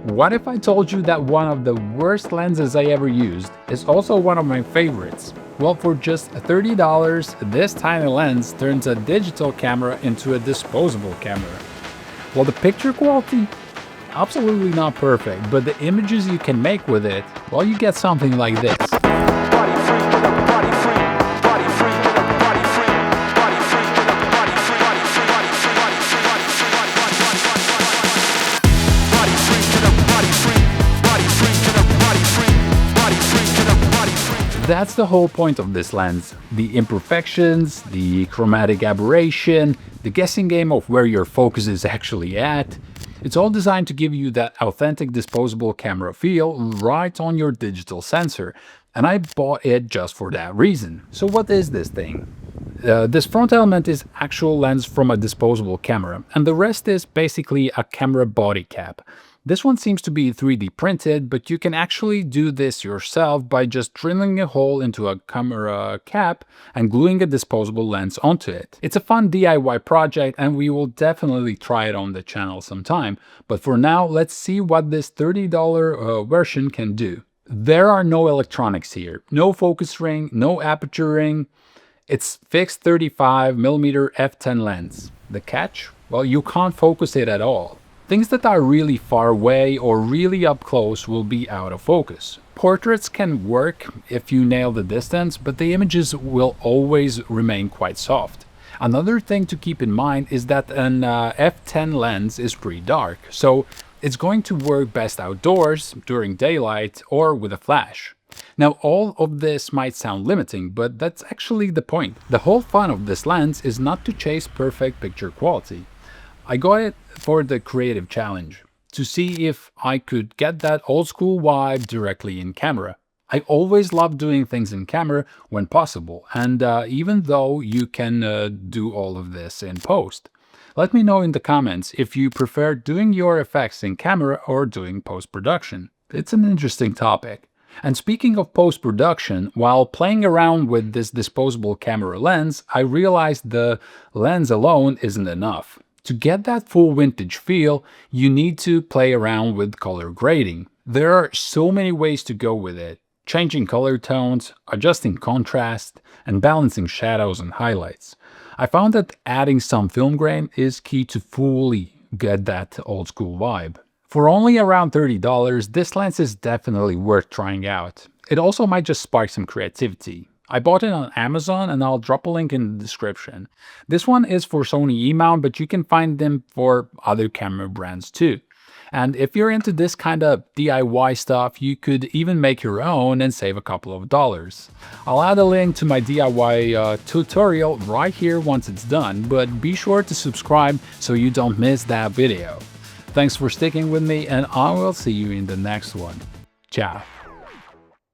What if I told you that one of the worst lenses I ever used is also one of my favorites? Well, for just $30, this tiny lens turns a digital camera into a disposable camera. Well, the picture quality? Absolutely not perfect, but the images you can make with it, well, you get something like this. That's the whole point of this lens. The imperfections, the chromatic aberration, the guessing game of where your focus is actually at. It's all designed to give you that authentic disposable camera feel right on your digital sensor. And I bought it just for that reason. So what is this thing? This front element is actual lens from a disposable camera, and the rest is basically a camera body cap. This one seems to be 3D printed, but you can actually do this yourself by just drilling a hole into a camera cap and gluing a disposable lens onto it. It's a fun DIY project and we will definitely try it on the channel sometime, but for now let's see what this $30 version can do. There are no electronics here, no focus ring, no aperture ring. It's fixed 35mm f10 lens. The catch? Well, you can't focus it at all. Things that are really far away or really up close will be out of focus. Portraits can work if you nail the distance, but the images will always remain quite soft. Another thing to keep in mind is that an f10 lens is pretty dark, so it's going to work best outdoors, during daylight, or with a flash. Now, all of this might sound limiting, but that's actually the point. The whole fun of this lens is not to chase perfect picture quality. I got it for the creative challenge, to see if I could get that old school vibe directly in camera. I always love doing things in camera when possible, and even though you can do all of this in post. Let me know in the comments if you prefer doing your effects in camera or doing post-production. It's an interesting topic. And speaking of post-production, while playing around with this disposable camera lens, I realized the lens alone isn't enough. To get that full vintage feel, you need to play around with color grading. There are so many ways to go with it. Changing color tones, adjusting contrast, and balancing shadows and highlights. I found that adding some film grain is key to fully get that old school vibe. For only around $30, this lens is definitely worth trying out. It also might just spark some creativity. I bought it on Amazon and I'll drop a link in the description. This one is for Sony E-mount, but you can find them for other camera brands too. And if you're into this kind of DIY stuff, you could even make your own and save a couple of dollars. I'll add a link to my DIY tutorial right here once it's done, but be sure to subscribe so you don't miss that video. Thanks for sticking with me and I will see you in the next one. Ciao.